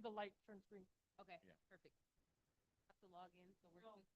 the light turns green. Okay, Yeah. perfect. Have to log in, so we're No. good.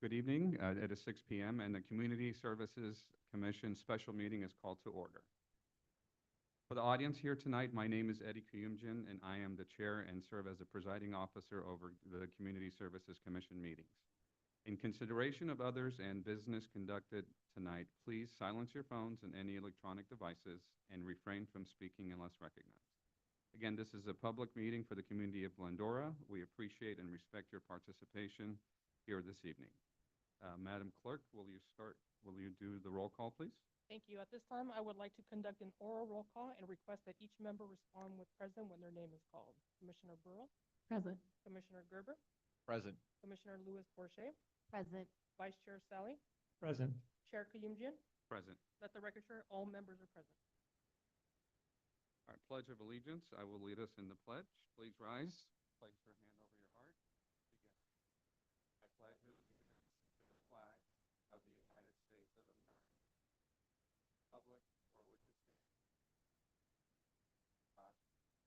Good evening. It is 6 p.m. and the Community Services Commission special meeting is called to order. For the audience here tonight, my name is Eddie Kuyumjin, and I am the chair and serve as the presiding officer over the Community Services Commission meetings. In consideration of others and business conducted tonight, please silence your phones and any electronic devices and refrain from speaking unless recognized. Again, this is a public meeting for the community of Glendora. We appreciate and respect your participation here this evening. Madam Clerk, will you do the roll call, please? Thank you. At this time, I would like to conduct an oral roll call and request that each member respond with present when their name is called. Commissioner Burrow, Present. Commissioner Gerber, Present. Commissioner Louis Borche, Present. Vice Chair Sally, Present. Chair Kayumjian. Present. Let the record show all members are present. All right, Pledge of Allegiance. I will lead us in the pledge. Please rise. Place your hand over your heart. Begin. I pledge allegiance to the flag of the United States of America, republic for which it stands, God,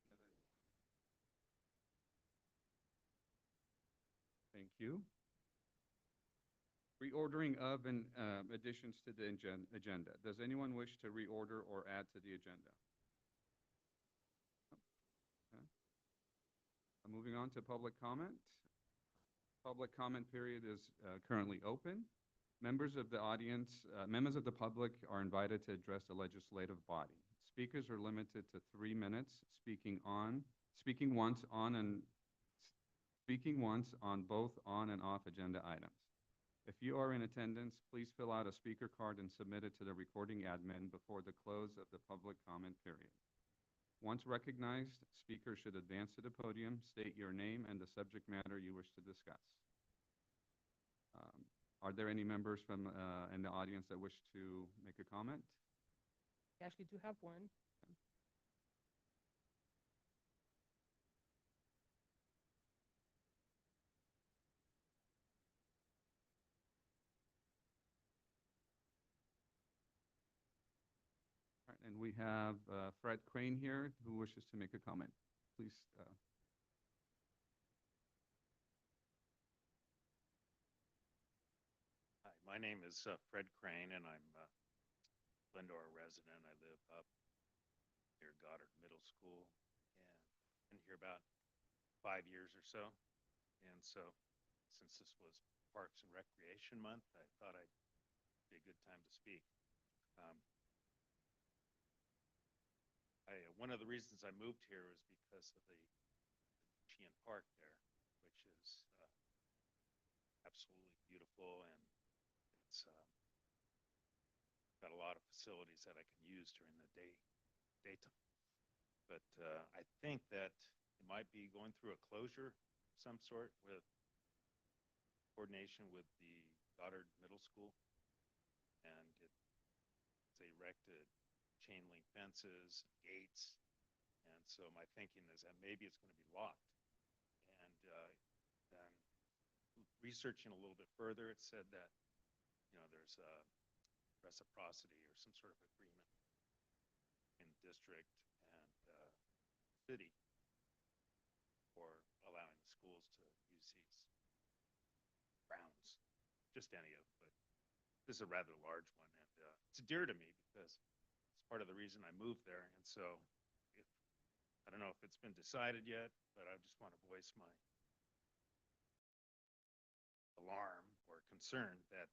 indivisible. Thank you. Reordering of and additions to the agenda. Does anyone wish to reorder or add to the agenda? Okay. Moving on to public comment. Public comment period is currently open. Members of the audience, members of the public are invited to address the legislative body. Speakers are limited to 3 minutes, speaking once on an speaking once on both on and off agenda items. If you are in attendance, please fill out a speaker card and submit it to the recording admin before the close of the public comment period. Once recognized, speakers should advance to the podium, state your name and the subject matter you wish to discuss. Are there any members from in the audience that wish to make a comment? We actually do have one. All right, and we have Fred Crane here who wishes to make a comment. Please. Hi, my name is Fred Crane, and I'm a Glendora resident. I live up near Goddard Middle School, and been here about 5 years or so. And so, since this was Parks and Recreation Month, I thought I'd be a good time to speak. Um, one of the reasons I moved here was because of the Sheehan Park there, which is absolutely beautiful, and it's got a lot of facilities that I can use during the daytime. But I think that it might be going through a closure of some sort with coordination with the Goddard Middle School, and they erected chain link fences, gates, and so my thinking is that maybe it's going to be locked. And then researching a little bit further, it said that there's a reciprocity or some sort of agreement in the district and city for allowing the schools to use these grounds, just any of them, but this is a rather large one, and it's dear to me because it's part of the reason I moved there. And so I don't know if it's been decided yet, but I just want to voice my alarm or concern that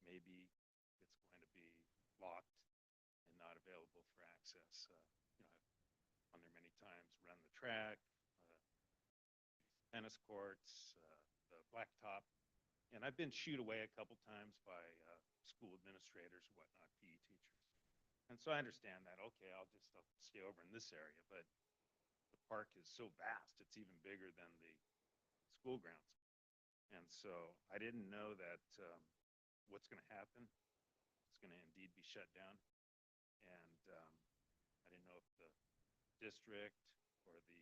maybe it's going to be locked and not available for access. I've gone there many times, run the track, tennis courts, the blacktop, and I've been shooed away a couple times by school administrators and whatnot, PE teachers. And so I understand that, okay, I'll stay over in this area, but the park is so vast, it's even bigger than the school grounds. And so I didn't know that what's going to happen. It's going to indeed be shut down. And I didn't know if the district or the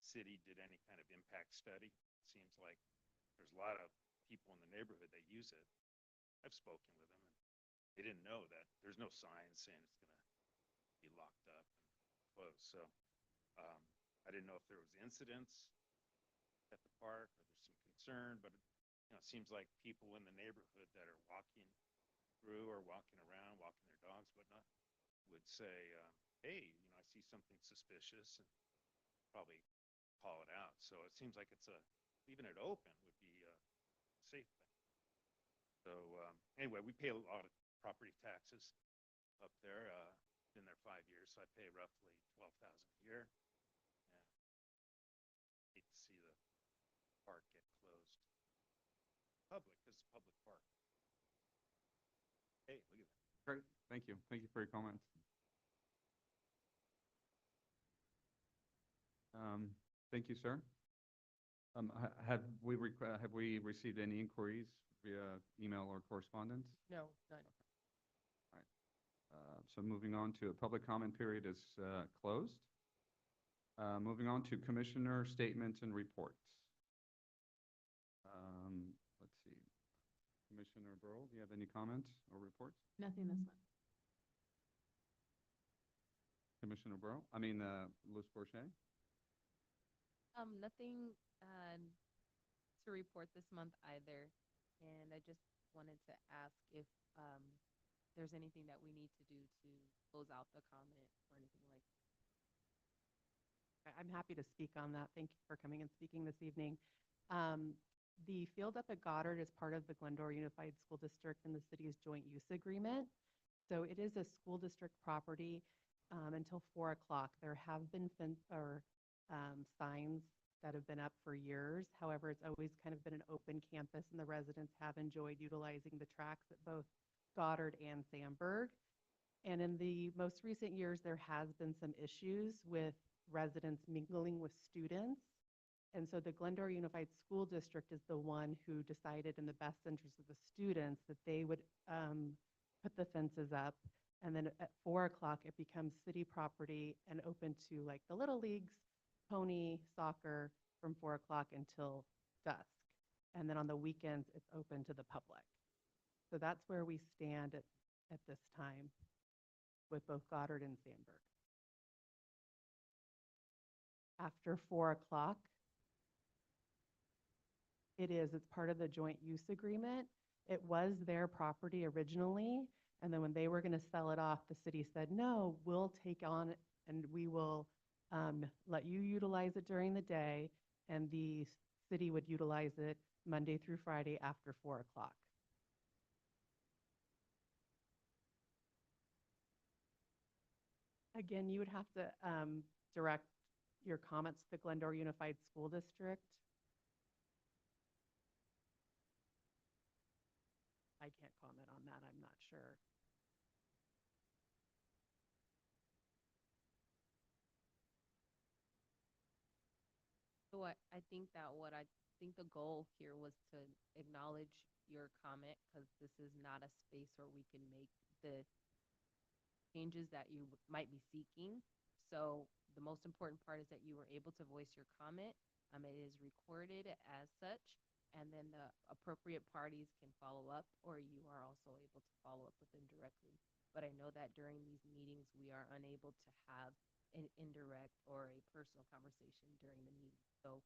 city did any kind of impact study. It seems like there's a lot of people in the neighborhood that use it. I've spoken with them, and they didn't know that there's no signs saying it's going to be locked up and closed. So I didn't know if there was incidents at the park or there's some concern, but it seems like people in the neighborhood that are walking through or walking around, walking their dogs, whatnot, would say, hey, I see something suspicious, and probably call it out. So it seems like leaving it open would be a safe thing. So anyway, we pay a lot of property taxes up there. Been there 5 years, so I pay roughly $12,000 a year. And hate to see the park get closed public, because it's a public park. Hey, look at that. Great, thank you. Thank you for your comments. Thank you, sir. Have we received any inquiries via email or correspondence? No, none. So moving on to a public comment period is closed. Moving on to commissioner statements and reports. Let's see. Commissioner Burrow, do you have any comments or reports? Nothing this month. Commissioner Burrow, Louis Bourget? Nothing to report this month either. And I just wanted to ask if there's anything that we need to do to close out the comment or anything like that. I'm happy to speak on that. Thank you for coming and speaking this evening. The field up at Goddard is part of the Glendora Unified School District and the city's joint use agreement. So it is a school district property until 4 o'clock. There have been signs that have been up for years. However, it's always kind of been an open campus, and the residents have enjoyed utilizing the tracks at both Goddard and Sandburg. And in the most recent years, there has been some issues with residents mingling with students. And so the Glendora Unified School District is the one who decided in the best interest of the students that they would put the fences up. And then at 4 o'clock, it becomes city property and open to like the little leagues, pony, soccer from 4 o'clock until dusk. And then on the weekends, it's open to the public. So that's where we stand at this time with both Goddard and Sandburg. After 4 o'clock, it's part of the joint use agreement. It was their property originally, and then when they were going to sell it off, the city said, no, we'll take on and we will let you utilize it during the day, and the city would utilize it Monday through Friday after 4 o'clock. Again, you would have to direct your comments to the Glendora Unified School District. I can't comment on that. I'm not sure. So I think that I think the goal here was to acknowledge your comment, because this is not a space where we can make the changes that you might be seeking. So the most important part is that you were able to voice your comment. It is recorded as such, and then the appropriate parties can follow up, or you are also able to follow up with them directly. But I know that during these meetings, we are unable to have an indirect or a personal conversation during the meeting. So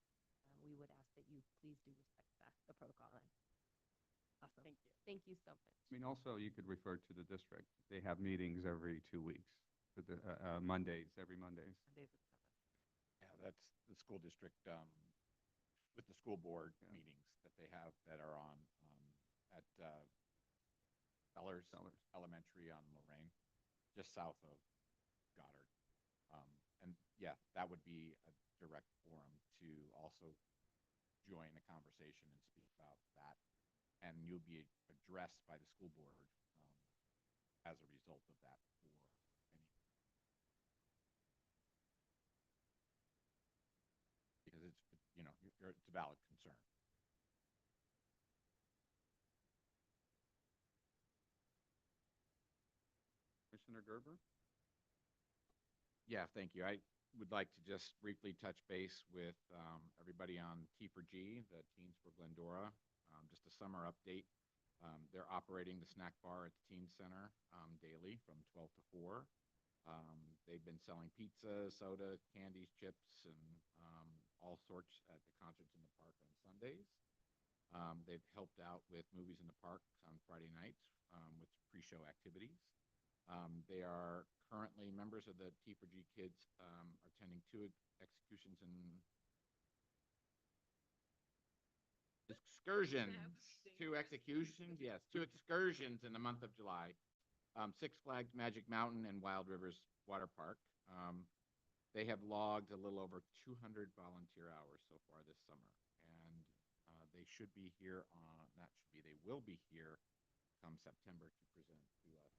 we would ask that you please do respect the protocol. Awesome. Thank you. Thank you so much. I mean, also, you could refer to the district. They have meetings every 2 weeks, Mondays, every Mondays. Mondays at 7. Yeah, that's the school district, with the school board meetings that they have that are on, at, Sellers Elementary on Lorraine, just south of Goddard. And yeah, that would be a direct forum to also join the conversation and speak about that. And you'll be addressed by the school board, as a result of that for any. Because it's, it's a valid concern. Commissioner Gerber? Yeah, thank you. I would like to just briefly touch base with everybody on T4G, the Teens for Glendora. Just a summer update. They're operating the snack bar at the Teen Center daily from 12 to 4. They've been selling pizza, soda, candies, chips, and all sorts at the concerts in the park on Sundays. They've helped out with movies in the park on Friday nights with pre-show activities. They are currently members of the T4G Kids, are attending 2 executions and excursions. 2 executions, yes, 2 excursions in the month of July. Six Flags Magic Mountain and Wild Rivers Water Park. They have logged a little over 200 volunteer hours so far this summer, and they should be here on, they will be here come September to present to us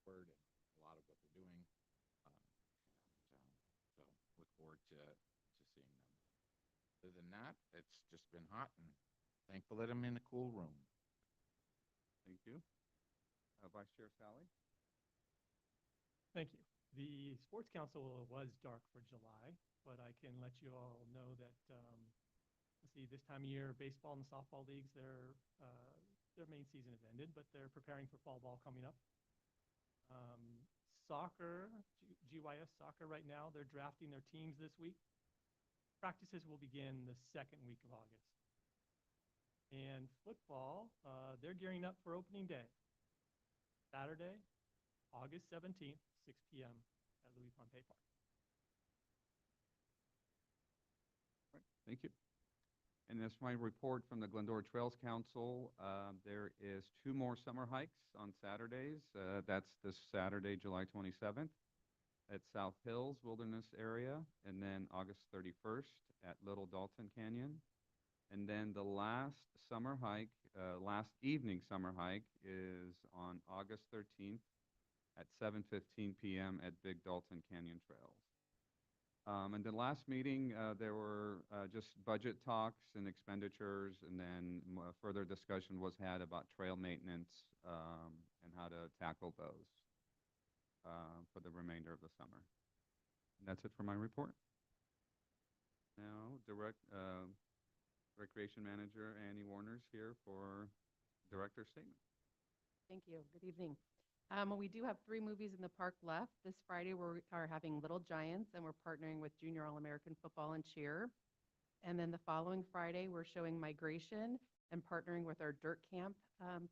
word and a lot of what they're doing. So look forward to seeing them. Other than that, it's just been hot, and thankful that I'm in a cool room. Thank you. Vice Chair Sally? Thank you. The Sports Council was dark for July, but I can let you all know that, let's see, this time of year, baseball and softball leagues, their main season has ended, but they're preparing for fall ball coming up. Soccer, GYS soccer right now, they're drafting their teams this week. Practices will begin the second week of August. And football, they're gearing up for opening day. Saturday, August 17th, 6 p.m. at Louis Pompey Park. Right, thank you. And that's my report from the Glendora Trails Council. There is 2 more summer hikes on Saturdays. That's this Saturday, July 27th at South Hills Wilderness Area, and then August 31st at Little Dalton Canyon. And then the last summer hike, last evening summer hike is on August 13th at 7:15 p.m. at Big Dalton Canyon Trails. And the last meeting, there were just budget talks and expenditures, and then further discussion was had about trail maintenance and how to tackle those for the remainder of the summer. And that's it for my report. Now, Recreation Manager Annie Warner's here for Director's Statement. Thank you. Good evening. We do have 3 movies in the park left. This Friday, we are having Little Giants, and we're partnering with Junior All-American Football and Cheer. And then the following Friday, we're showing Migration and partnering with our Dirt Camp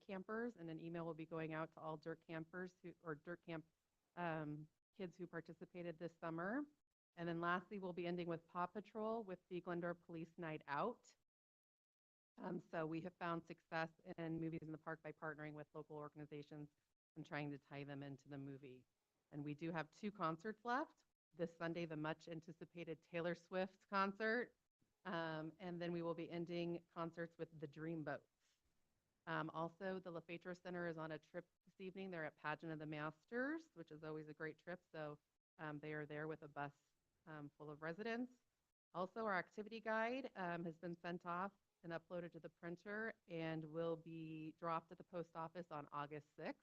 campers. And an email will be going out to all Dirt Campers or Dirt Camp kids who participated this summer. And then lastly, we'll be ending with Paw Patrol with the Glendora Police Night Out. So we have found success in movies in the park by partnering with local organizations and trying to tie them into the movie. And we do have 2 concerts left. This Sunday, the much anticipated Taylor Swift concert. And then we will be ending concerts with the Dreamboats. Also, the LaFetra Center is on a trip this evening. They're at Pageant of the Masters, which is always a great trip. So they are there with a bus full of residents. Also, our activity guide has been sent off and uploaded to the printer and will be dropped at the post office on August 6th.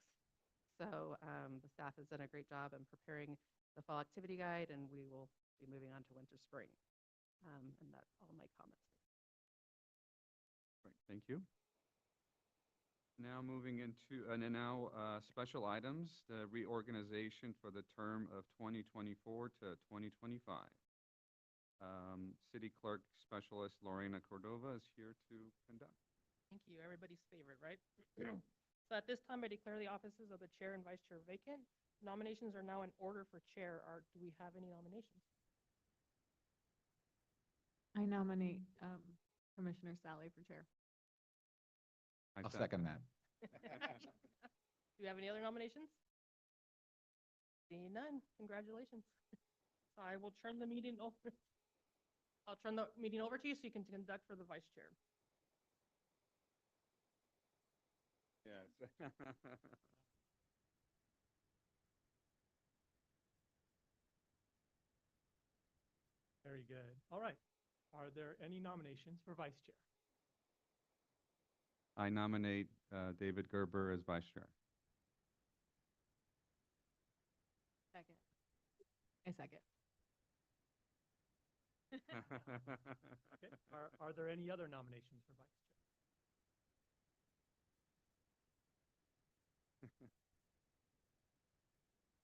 So the staff has done a great job in preparing the fall activity guide, and we will be moving on to winter spring. And that's all my comments. Great, thank you. Now moving into, special items, the reorganization for the term of 2024 to 2025. City Clerk Specialist Lorena Cordova is here to conduct. Thank you. Everybody's favorite, right? So at this time, I declare the offices of the chair and vice chair vacant. Nominations are now in order for chair. Do we have any nominations? I nominate Commissioner Sally for chair. I'll second that. Do you have any other nominations? Seeing none, congratulations. So I will turn the meeting over. I'll turn the meeting over to you so you can conduct for the vice chair. Yes. Very good. All right. Are there any nominations for vice chair? I nominate David Gerber as vice chair. Second. I second. Okay. Are there any other nominations for vice chair?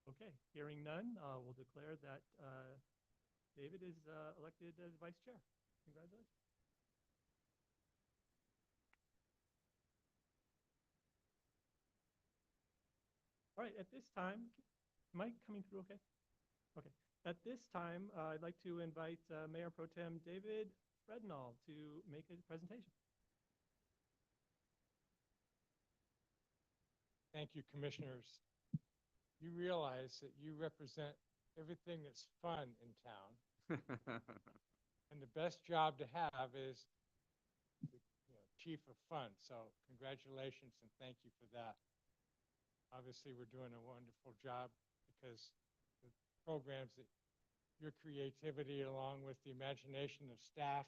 Okay. Hearing none, we'll declare that David is elected as vice chair. Congratulations. All right, at this time, am I coming through okay? Okay. At this time, I'd like to invite Mayor Pro Tem David Frednall to make a presentation. Thank you, commissioners. You realize that you represent everything that's fun in town, and the best job to have is the chief of fun. So congratulations and thank you for that. Obviously, we're doing a wonderful job because the programs that your creativity along with the imagination of staff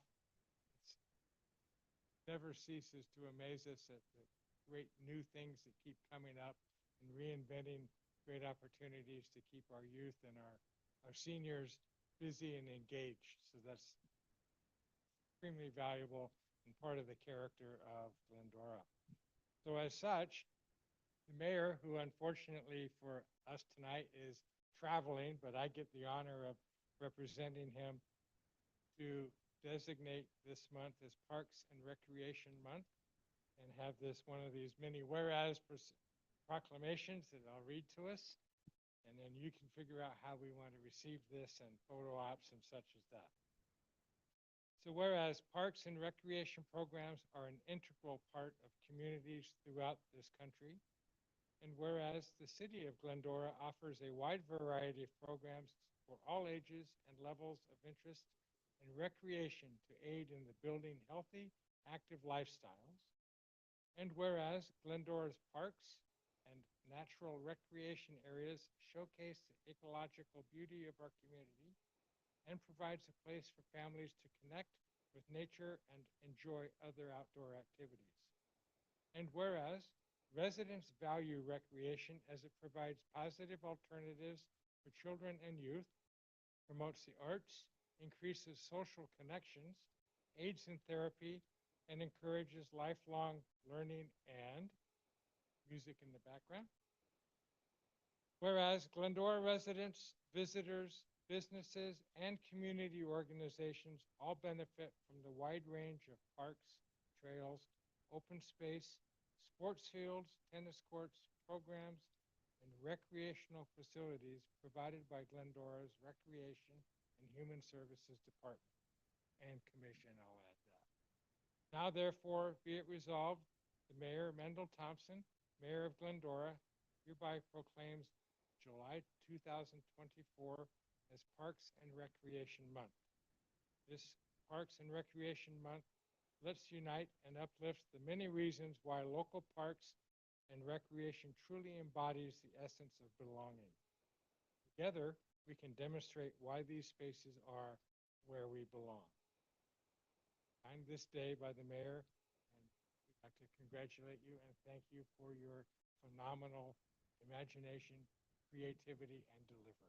never ceases to amaze us at the great new things that keep coming up and reinventing great opportunities to keep our youth and our seniors busy and engaged. So that's extremely valuable and part of the character of Glendora. So as such, the mayor, who unfortunately for us tonight is traveling, but I get the honor of representing him to designate this month as Parks and Recreation Month and have this one of these many whereas proclamations that I'll read to us. And then you can figure out how we want to receive this and photo ops and such as that. So whereas parks and recreation programs are an integral part of communities throughout this country, and whereas the city of Glendora offers a wide variety of programs for all ages and levels of interest and recreation to aid in the building healthy, active lifestyles. And whereas Glendora's parks and natural recreation areas showcase the ecological beauty of our community and provides a place for families to connect with nature and enjoy other outdoor activities. And whereas residents value recreation as it provides positive alternatives for children and youth, promotes the arts, increases social connections, aids in therapy, and encourages lifelong learning and music in the background. Whereas Glendora residents, visitors, businesses, and community organizations all benefit from the wide range of parks, trails, open space, sports fields, tennis courts, programs, and recreational facilities provided by Glendora's Recreation and Human Services Department and Commission, I'll add that. Now therefore be it resolved, the Mayor Mendel Thompson, Mayor of Glendora, hereby proclaims July 2024 as Parks and Recreation Month. This Parks and Recreation Month let's unite and uplift the many reasons why local parks and recreation truly embodies the essence of belonging. Together, we can demonstrate why these spaces are where we belong. Signed this day by the mayor, and we'd like to congratulate you and thank you for your phenomenal imagination, creativity, and delivery.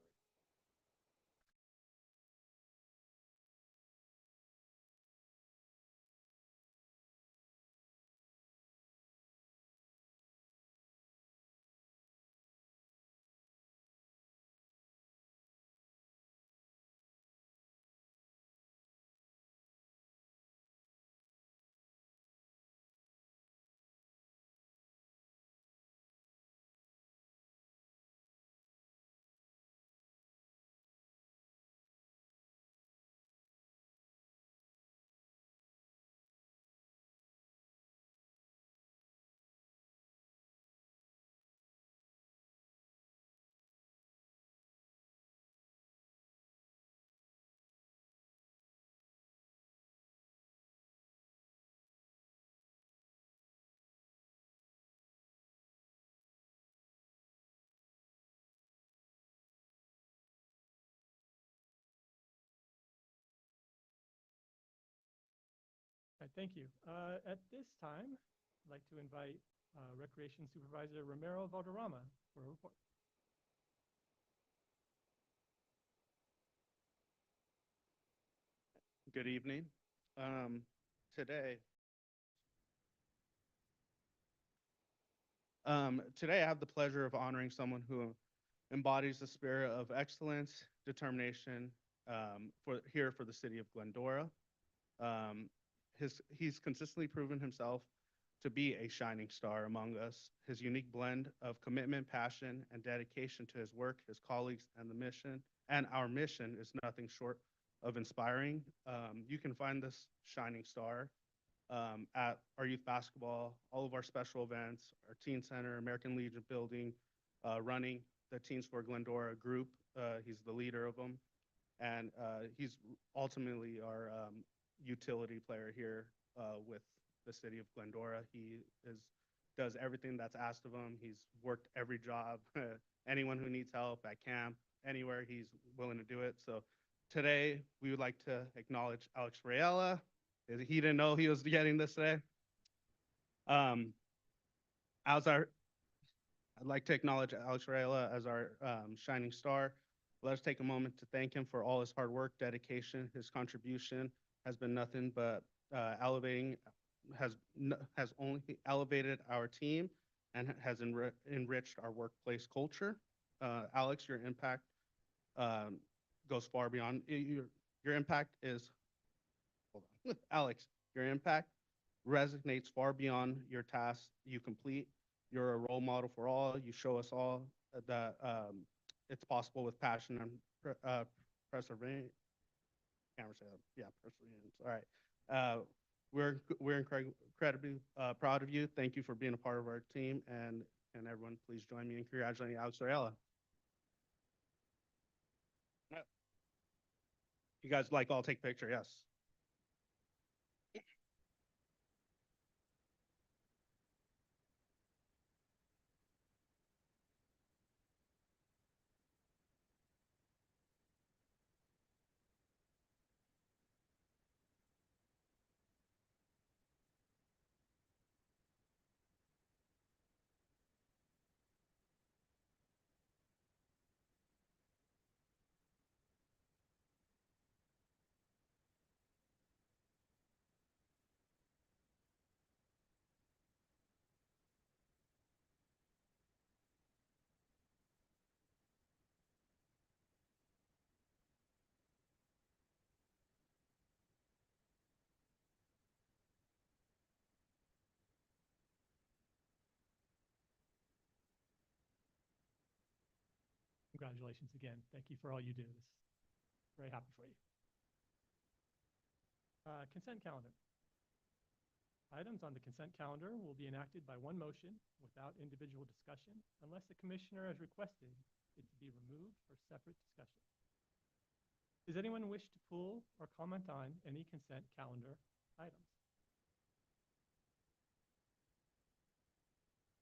All right, thank you. At this time, I'd like to invite Recreation Supervisor Romero Valderrama for a report. Good evening. Today, today I have the pleasure of honoring someone who embodies the spirit of excellence, determination for the city of Glendora. He's consistently proven himself to be a shining star among us. His unique blend of commitment, passion, and dedication to his work, his colleagues, and the mission, and our mission is nothing short of inspiring. You can find this shining star at our youth basketball, all of our special events, our teen center, American Legion building, running the Teens for Glendora group. He's the leader of them, and he's ultimately our utility player here with the city of Glendora. He does everything that's asked of him. He's worked every job. Anyone who needs help at camp, anywhere, he's willing to do it. So today, we would like to acknowledge Alex Rayella. He didn't know he was getting this today. I'd like to acknowledge Alex Rayella as our shining star. Let us take a moment to thank him for all his hard work, dedication. His contribution has been nothing but has only elevated our team and has enriched our workplace culture. Alex, your impact goes far beyond your impact is. Hold on, Alex, your impact resonates far beyond your tasks you complete. You're a role model for all. You show us all that it's possible with passion and perseverance. Can't say that. Yeah, perseverance. All right. We're incredibly proud of you. Thank you for being a part of our team, and everyone, please join me in congratulating Alex Rayella. You guys like all take picture, yes. Congratulations again. Thank you for all you do. Very happy for you. Consent calendar. Items on the consent calendar will be enacted by one motion without individual discussion unless the commissioner has requested it to be removed for separate discussion. Does anyone wish to pull or comment on any consent calendar items?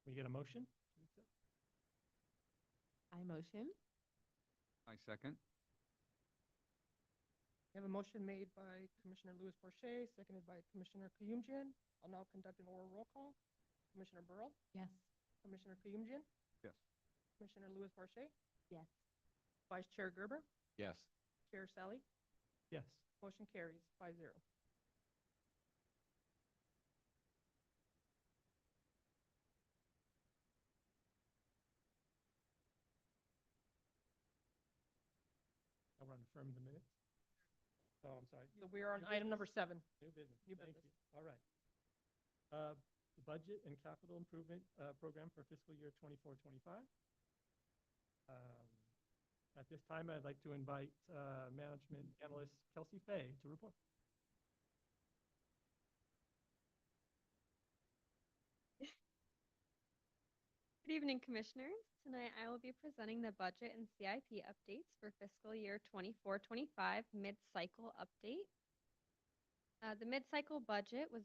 We get a motion? I motion. I second. We have a motion made by Commissioner Louis Porcher, seconded by Commissioner Kayumjian. I'll now conduct an oral roll call. Commissioner Burrow, Yes. Commissioner Kayumjian, Yes. Commissioner Louis Porcher, Yes. Vice Chair Gerber, Yes. Chair Sally. Yes. Motion carries 5-0. Now we're on affirm the minutes. Oh, I'm sorry. So we are on item number 7. New business. New Thank business. you. All right. The budget and capital improvement program for fiscal year 24-25. At this time, I'd like to invite management analyst Kelsey Fay to report. Good evening, Commissioners. Tonight, I will be presenting the budget and CIP updates for fiscal year 24-25 mid-cycle update. The mid-cycle budget was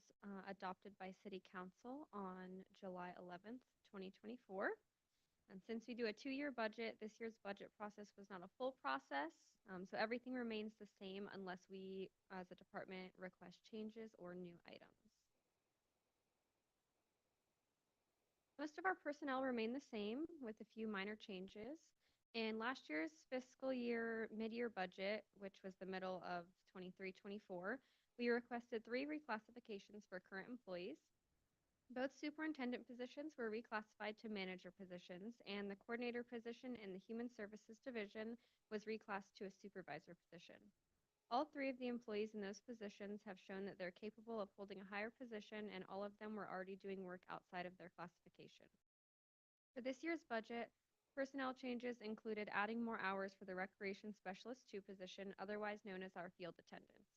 adopted by City Council on July 11th, 2024. And since we do a 2-year budget, this year's budget process was not a full process. So everything remains the same unless we, as a department, request changes or new items. Most of our personnel remain the same with a few minor changes. In last year's fiscal year mid-year budget, which was the middle of 23-24, we requested 3 reclassifications for current employees. Both superintendent positions were reclassified to manager positions, and the coordinator position in the Human Services Division was reclassed to a supervisor position. All 3 of the employees in those positions have shown that they're capable of holding a higher position, and all of them were already doing work outside of their classification. For this year's budget, personnel changes included adding more hours for the Recreation Specialist 2 position, otherwise known as our field attendants.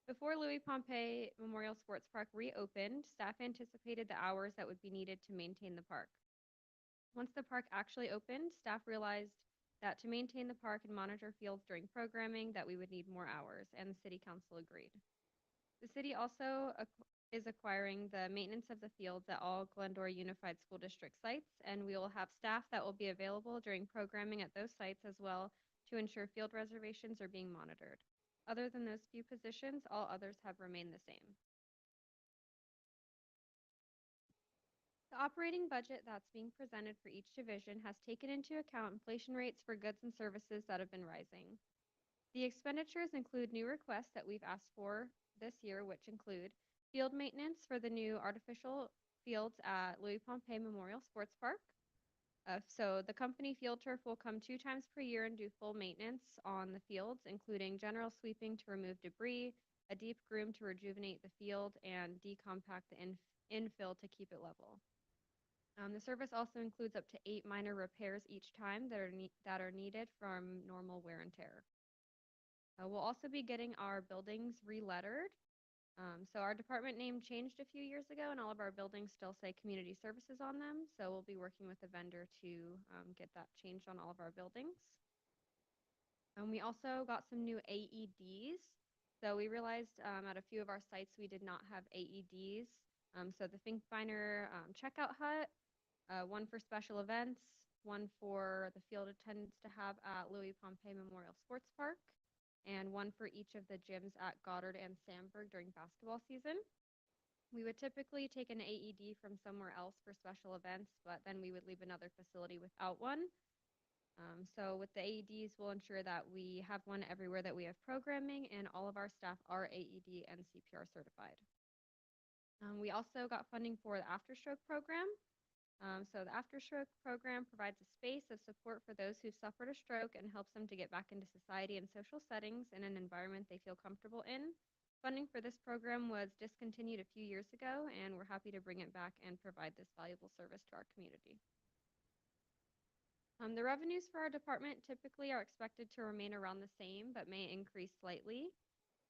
Before Louis Pompey Memorial Sports Park reopened, staff anticipated the hours that would be needed to maintain the park. Once the park actually opened, staff realized that to maintain the park and monitor fields during programming, that we would need more hours, and the City Council agreed. The city also is acquiring the maintenance of the fields at all Glendora Unified School District sites, and we will have staff that will be available during programming at those sites as well to ensure field reservations are being monitored. Other than those few positions, all others have remained the same. The operating budget that's being presented for each division has taken into account inflation rates for goods and services that have been rising. The expenditures include new requests that we've asked for this year, which include field maintenance for the new artificial fields at Louis Pompey Memorial Sports Park. So the company field turf will come 2 times per year and do full maintenance on the fields, including general sweeping to remove debris, a deep groom to rejuvenate the field, and decompact the infill to keep it level. The service also includes up to 8 minor repairs each time that are needed from normal wear and tear. We'll also be getting our buildings re-lettered. So our department name changed a few years ago, and all of our buildings still say community services on them. So we'll be working with a vendor to get that changed on all of our buildings. We also got some new AEDs. So we realized at a few of our sites we did not have AEDs. So the Finkbeiner checkout hut, one for special events, one for the field attendants to have at Louis Pompey Memorial Sports Park, and one for each of the gyms at Goddard and Sandburg during basketball season. We would typically take an AED from somewhere else for special events, but then we would leave another facility without one. So with the AEDs, we'll ensure that we have one everywhere that we have programming, and all of our staff are AED and CPR certified. We also got funding for the afterstroke program. So the afterstroke program provides a space of support for those who suffered a stroke and helps them to get back into society and social settings in an environment they feel comfortable in. Funding for this program was discontinued a few years ago, and we're happy to bring it back and provide this valuable service to our community. The revenues for our department typically are expected to remain around the same, but may increase slightly.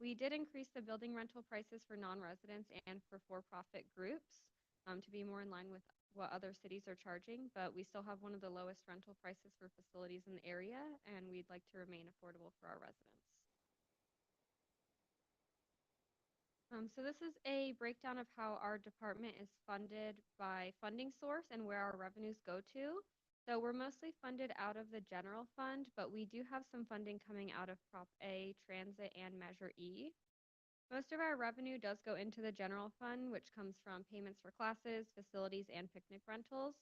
We did increase the building rental prices for non-residents and for for-profit groups to be more in line with what other cities are charging, but we still have one of the lowest rental prices for facilities in the area, and we'd like to remain affordable for our residents. So this is a breakdown of how our department is funded by funding source and where our revenues go to. So we're mostly funded out of the general fund, but we do have some funding coming out of Prop A, Transit, and Measure E. Most of our revenue does go into the general fund, which comes from payments for classes, facilities, and picnic rentals.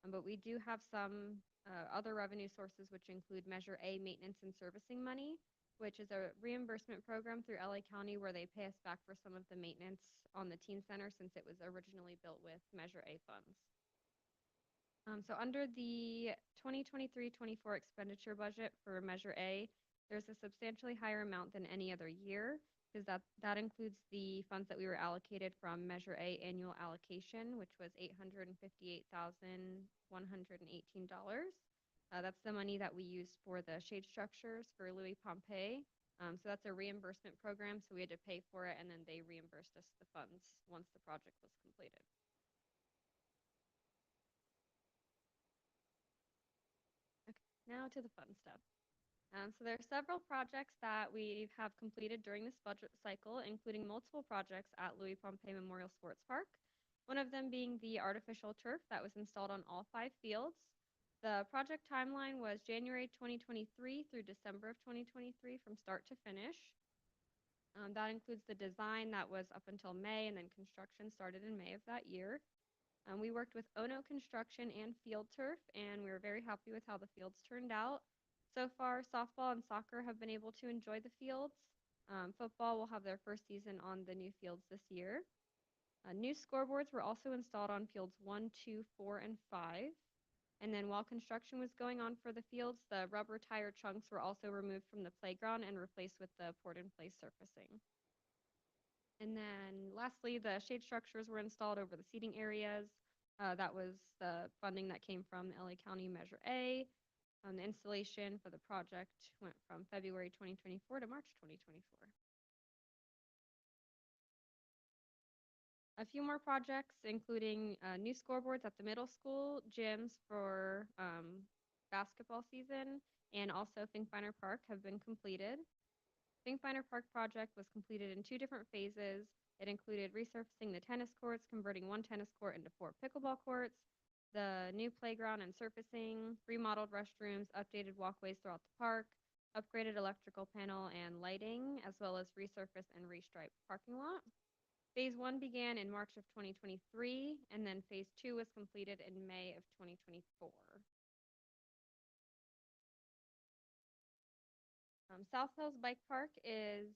But we do have some other revenue sources, which include Measure A, maintenance and servicing money, which is a reimbursement program through LA County where they pay us back for some of the maintenance on the teen center since it was originally built with Measure A funds. So under the 2023-24 expenditure budget for Measure A, there's a substantially higher amount than any other year because that includes the funds that we were allocated from Measure A annual allocation, which was $858,118. That's the money that we used for the shade structures for Louis Pompey. So that's a reimbursement program, so we had to pay for it, and then they reimbursed us the funds once the project was completed. Now to the fun stuff. So there are several projects that we have completed during this budget cycle, including multiple projects at Louis Pompey Memorial Sports Park. One of them being the artificial turf that was installed on all 5 fields. The project timeline was January 2023 through December of 2023 from start to finish. That includes the design that was up until May, and then construction started in May of that year. We worked with Ono Construction and Field Turf, and we were very happy with how the fields turned out. So far, softball and soccer have been able to enjoy the fields. Football will have their first season on the new fields this year. New scoreboards were also installed on fields 1, 2, 4, and 5. And then while construction was going on for the fields, the rubber tire chunks were also removed from the playground and replaced with the poured-in-place surfacing. And then lastly, the shade structures were installed over the seating areas. That was the funding that came from the LA County Measure A. The installation for the project went from February 2024 to March 2024. A few more projects, including new scoreboards at the middle school, gyms for basketball season, and also Finkbeiner Park have been completed. Finkbeiner Park project was completed in 2 different phases. It included resurfacing the tennis courts, converting 1 tennis court into 4 pickleball courts, the new playground and surfacing, remodeled restrooms, updated walkways throughout the park, upgraded electrical panel and lighting, as well as resurfaced and restriped parking lot. Phase 1 began in March of 2023, and then Phase 2 was completed in May of 2024. South Hills Bike Park is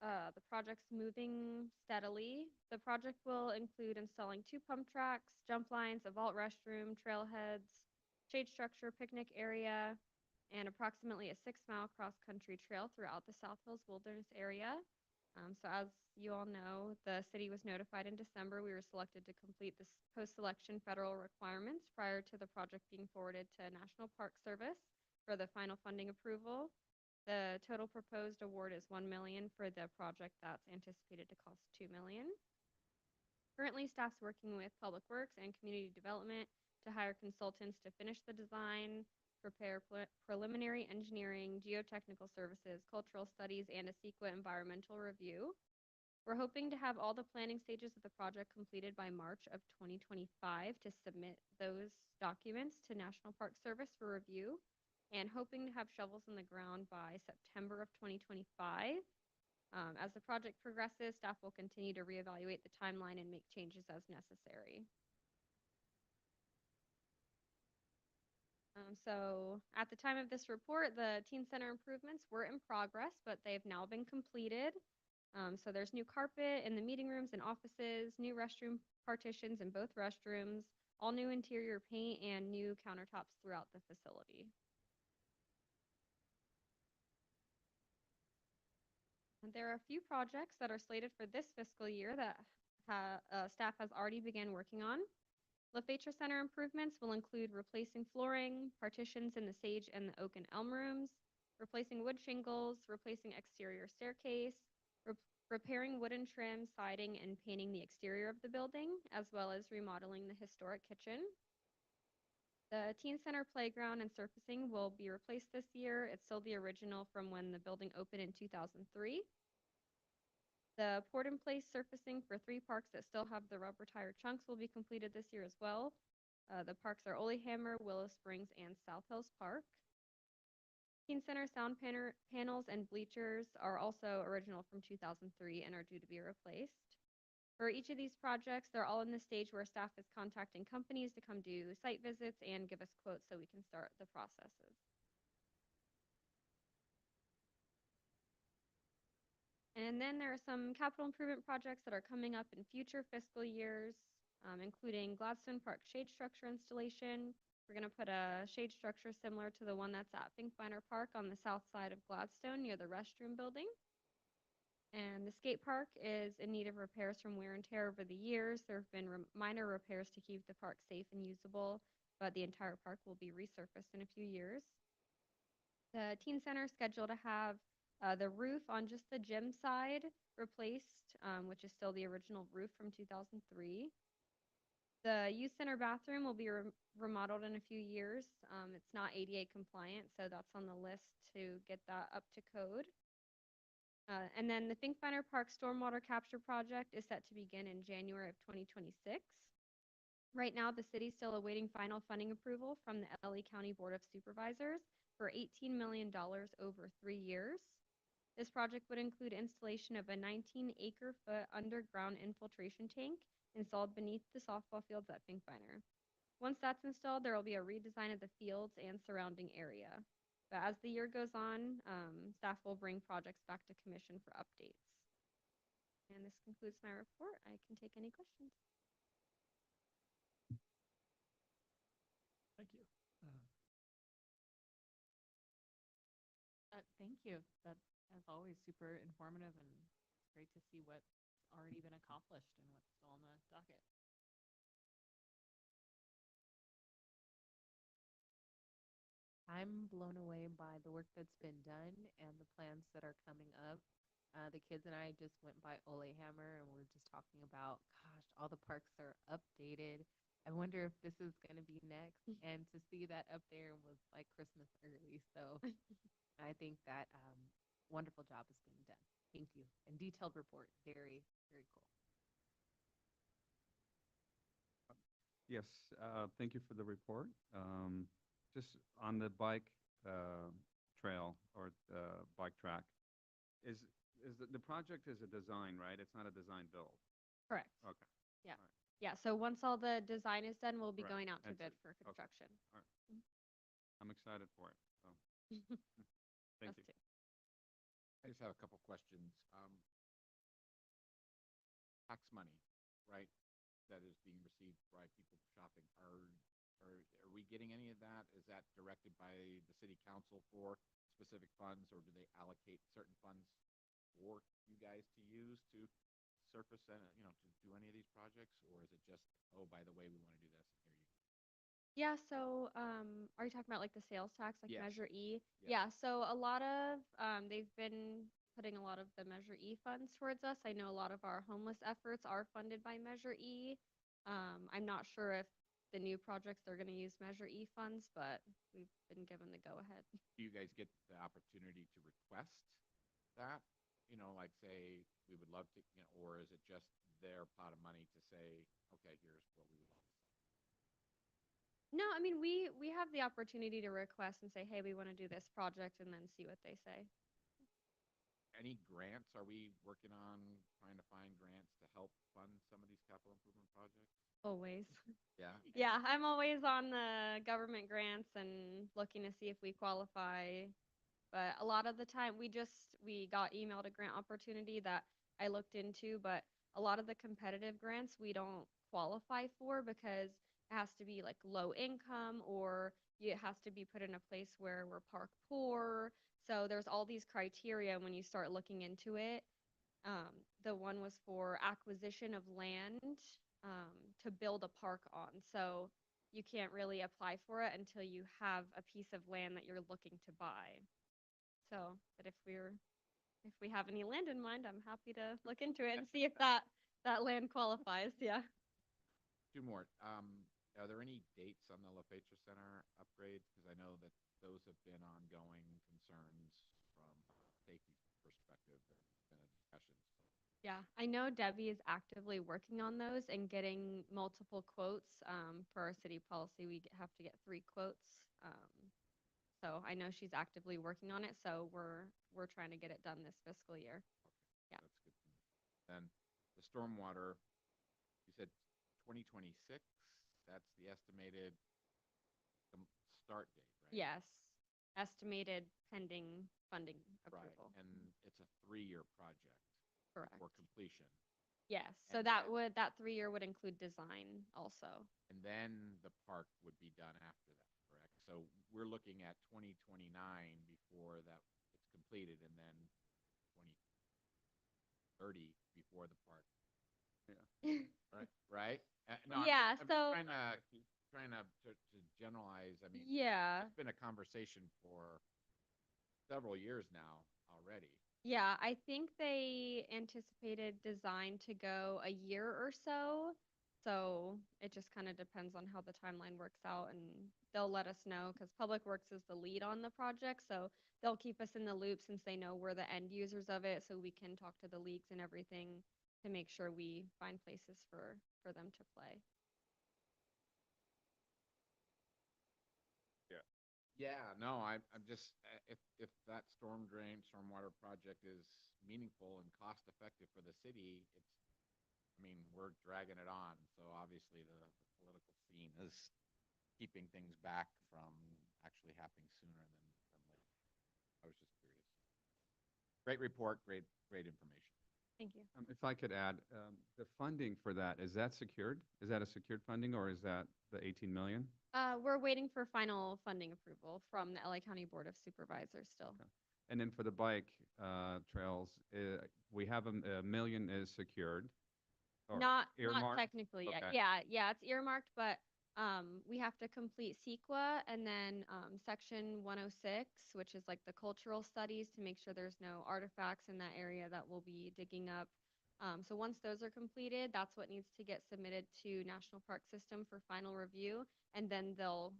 the project's moving steadily. The project will include installing 2 pump tracks, jump lines, a vault restroom, trailheads, shade structure, picnic area, and approximately a 6-mile cross-country trail throughout the South Hills Wilderness area. So as you all know, the city was notified in December. We were selected to complete the post-selection federal requirements prior to the project being forwarded to National Park Service for the final funding approval. The total proposed award is $1 million for the project that's anticipated to cost $2 million. Currently, staff's working with Public Works and Community Development to hire consultants to finish the design, prepare preliminary engineering, geotechnical services, cultural studies, and a CEQA environmental review. We're hoping to have all the planning stages of the project completed by March of 2025 to submit those documents to National Park Service for review, and hoping to have shovels in the ground by September of 2025. As the project progresses, staff will continue to reevaluate the timeline and make changes as necessary. So at the time of this report, the teen center improvements were in progress, but they've now been completed. So there's new carpet in the meeting rooms and offices, new restroom partitions in both restrooms, all new interior paint, and new countertops throughout the facility. And there are a few projects that are slated for this fiscal year that staff has already begun working on. LaFetra Center improvements will include replacing flooring, partitions in the sage and the oak and elm rooms, replacing wood shingles, replacing exterior staircase, repairing wooden trim, siding, and painting the exterior of the building, as well as remodeling the historic kitchen. The teen center playground and surfacing will be replaced this year. It's still the original from when the building opened in 2003. The port in place surfacing for 3 parks that still have the rubber tire chunks will be completed this year as well. The parks are Olehammer, Willow Springs, and South Hills Park. Teen Center sound panels and bleachers are also original from 2003 and are due to be replaced. For each of these projects, they're all in the stage where staff is contacting companies to come do site visits and give us quotes so we can start the processes. And then there are some capital improvement projects that are coming up in future fiscal years, including Gladstone Park shade structure installation. We're going to put a shade structure similar to the one that's at Finkbeiner Park on the south side of Gladstone near the restroom building. And the skate park is in need of repairs from wear and tear over the years. There have been minor repairs to keep the park safe and usable, but the entire park will be resurfaced in a few years. The teen center is scheduled to have the roof on just the gym side replaced, which is still the original roof from 2003. The youth center bathroom will be remodeled in a few years. It's not ADA compliant, so that's on the list to get that up to code. And then the Finkbeiner Park Stormwater Capture Project is set to begin in January of 2026. Right now, the city's still awaiting final funding approval from the LA County Board of Supervisors for $18 million over 3 years. This project would include installation of a 19-acre-foot underground infiltration tank installed beneath the softball fields at Finkbeiner. Once that's installed, there will be a redesign of the fields and surrounding area. But as the year goes on, staff will bring projects back to commission for updates. And this concludes my report. I can take any questions. Thank you. Thank you. That's, as always, super informative, and it's great to see what's already been accomplished and what's still on the docket. I'm blown away by the work that's been done and the plans that are coming up. The kids and I just went by Olehammer and we're just talking about, gosh, all the parks are updated. I wonder if this is going to be next. And to see that up there was like Christmas early. So I think that wonderful job is being done. Thank you. And detailed report. Very, very cool. Yes, thank you for the report. Just on the bike trail or bike track, is the project is a design, right? It's not a design build. Correct. Okay. Yeah. All right. Yeah, so once all the design is done, we'll be Right. going out to That's bid it. for Okay. construction. I'm excited for it. So, thank Us you. too. I just have a couple questions. Tax money, right, that is being received by people shopping. Are we getting any of that? Is that directed by the city council for specific funds, or do they allocate certain funds for you guys to use to surface and, to do any of these projects? Or is it just, oh, by the way, we want to do this, and here you go? Yeah, so are you talking about like the sales tax, like Yes. Measure E? Yes. Yeah, so a lot of they've been putting a lot of the Measure E funds towards us. I know a lot of our homeless efforts are funded by Measure E. I'm not sure if the new projects, they're gonna use Measure E funds, but we've been given the go-ahead. Do you guys get the opportunity to request that? You know, like say, we would love to, you know, or is it just their pot of money to say, okay, here's what we would like to see? No, I mean, we have the opportunity to request and say, hey, we want to do this project, and then see what they say. Any grants? Are we working on trying to find grants to help fund some of these capital improvement projects? Always. Yeah. Yeah, I'm always on the government grants and looking to see if we qualify. But a lot of the time, we got emailed a grant opportunity that I looked into, but a lot of the competitive grants we don't qualify for because it has to be like low income, or it has to be put in a place where we're park poor. So there's all these criteria when you start looking into it. The one was for acquisition of land to build a park on. So you can't really apply for it until you have a piece of land that you're looking to buy. So, but if we have any land in mind, I'm happy to look into it and see if that land qualifies. Yeah. Two more. Are there any dates on the LaPetra Center upgrades? Because I know that those have been ongoing concerns from a safety perspective. There's been a discussion. Yeah, I know Debbie is actively working on those and getting multiple quotes. For our city policy, we have to get 3 quotes. So I know she's actively working on it. So we're trying to get it done this fiscal year. Yeah. That's good. Then the stormwater, you said 2026. That's the estimated start date, right? Yes, estimated pending funding Right. approval. And it's a 3-year project Correct. for completion. Yes, so And that then- that 3-year would include design also. And then the park would be done after that, correct? So we're looking at 2029 before that it's completed, and then 2030 before the park. Yeah. Right, right? No, I'm Yeah, just- I'm so- trying to generalize. I mean, Yeah, it's been a conversation for several years now already. yeah, I think they anticipated design to go a year or so. So it just kind of depends on how the timeline works out, and they'll let us know because Public Works is the lead on the project. So they'll keep us in the loop since they know we're the end users of it, so we can talk to the leagues and everything to make sure we find places for them to play. Yeah, no, I'm just, if that stormwater project is meaningful and cost effective for the city, I mean, we're dragging it on. So obviously the political scene is keeping things back from actually happening sooner than later. I was just curious. Great report, great information. Thank you. If I could add, the funding for that, is that secured? Is that a secured funding, or is that the 18 million? We're waiting for final funding approval from the LA County Board of Supervisors still. Okay. And then for the bike trails, we have a million is secured. or Not earmarked? technically yet. Okay. Yeah, it's earmarked, but we have to complete CEQA and then section 106, which is like the cultural studies to make sure there's no artifacts in that area that we'll be digging up. So once those are completed, that's what needs to get submitted to National Park System for final review, and then they'll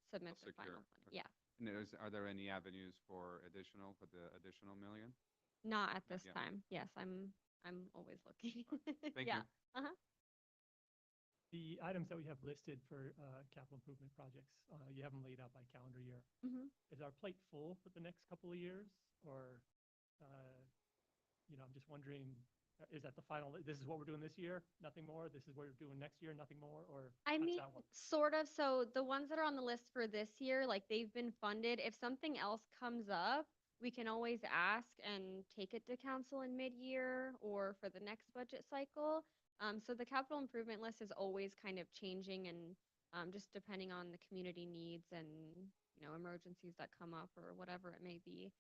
submit the final Secure. funding. Okay. Yeah, And are there any avenues for the additional million? not at this yet. time. Yes, I'm always looking. Thank Yeah. you. The items that we have listed for capital improvement projects, you have them laid out by calendar year. Mhm. Is our plate full for the next couple of years? Or, I'm just wondering, is that the final, this is what we're doing this year, nothing more? This is what we're doing next year, nothing more? Or I how does mean, that work? sort of. So the ones that are on the list for this year, like they've been funded. If something else comes up, we can always ask and take it to council in mid-year or for the next budget cycle. So the capital improvement list is always kind of changing and just depending on the community needs and, emergencies that come up or whatever it may be.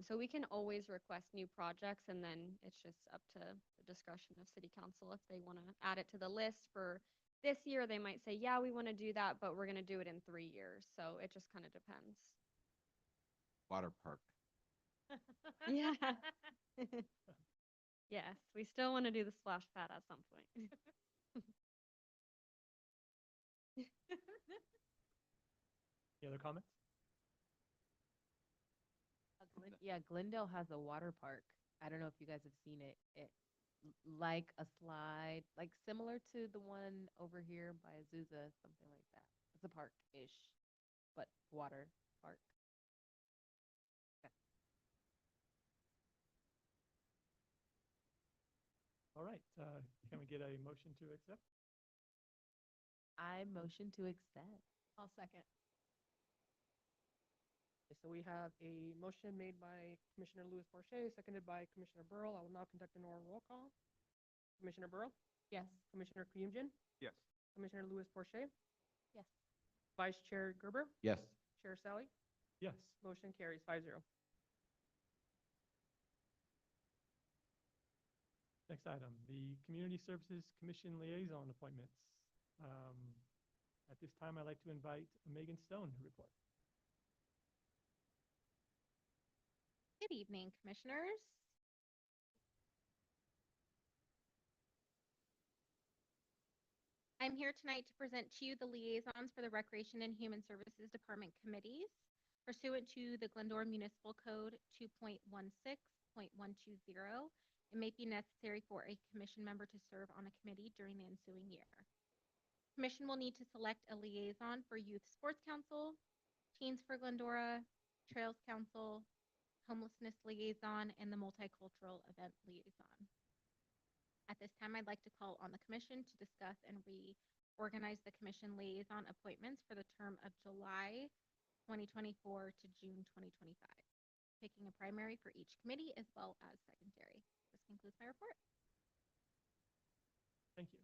So we can always request new projects, and then it's just up to the discretion of city council if they want to add it to the list for this year. They might say, yeah, we want to do that, but we're going to do it in 3 years. So it just kind of depends. Water park. Yeah. Yes, we still want to do the splash pad at some point. Any other comments? Yeah, Glendale has a water park. I don't know if you guys have seen it. Like a slide, like similar to the one over here by Azusa, something like that. It's a park-ish, but water park. All right, can we get a motion to accept? I motion to accept. I'll second. Okay, so we have a motion made by Commissioner Lewis Borche, seconded by Commissioner Burrow. I will now conduct an oral roll call. Commissioner Burrow, Yes. Commissioner Kyumjin, Yes. Commissioner Lewis Borche, Yes. Vice Chair Gerber, Yes. Chair Sally. Yes. Motion carries 5-0. Next item, the Community Services Commission Liaison appointments. At this time, I'd like to invite Megan Stone to report. Good evening, Commissioners. I'm here tonight to present to you the liaisons for the Recreation and Human Services Department committees pursuant to the Glendora Municipal Code 2.16.120. It may be necessary for a commission member to serve on a committee during the ensuing year. Commission will need to select a liaison for Youth Sports Council, Teens for Glendora, Trails Council, Homelessness Liaison, and the Multicultural Event Liaison. At this time, I'd like to call on the commission to discuss and reorganize the commission liaison appointments for the term of July 2024 to June 2025, picking a primary for each committee as well as secondary. This concludes my report. Thank you.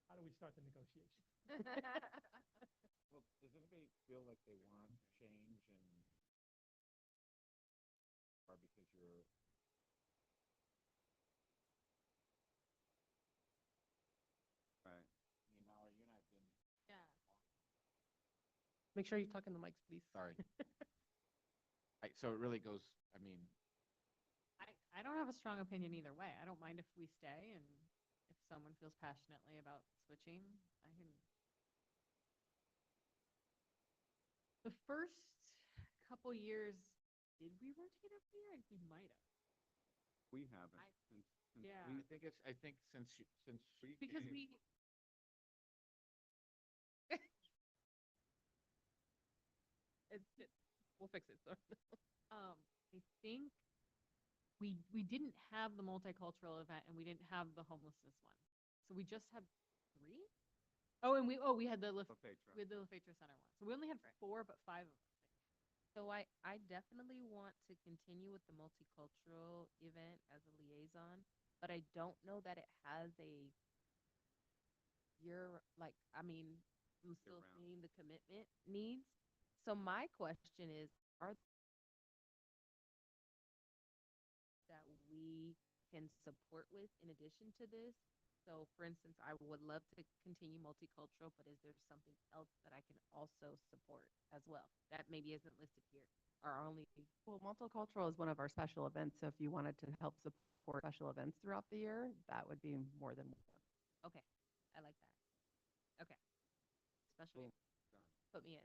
How do we start the negotiation? Well, does anybody feel like they want change or because you're Right. Mallory, you and I have been Yeah. Make sure you talk in the mics, please. sorry. So it really goes, I mean, I don't have a strong opinion either way. I don't mind if we stay, and if someone feels passionately about switching, I can. The first couple years, did we rotate every year? We might have. We haven't. I- since yeah. we- I think since Because we. We'll fix it. So. I think we didn't have the multicultural event and we didn't have the homelessness one. So we just had 3? Oh, and we had the Lefetra. we had the Lefetra Center one. So we only had 4, but 5 of them. So I definitely want to continue with the multicultural event as a liaison, but I don't know that it has a year, like, I mean, I'm still Year-round. seeing the commitment needs. So my question is, are that we can support with in addition to this? So for instance, I would love to continue multicultural, but is there something else that I can also support as well? That maybe isn't listed here, or only, Well, multicultural is one of our special events, so if you wanted to help support special events throughout the year, that would be more than one. okay, I like that. Okay. Especially, put me in.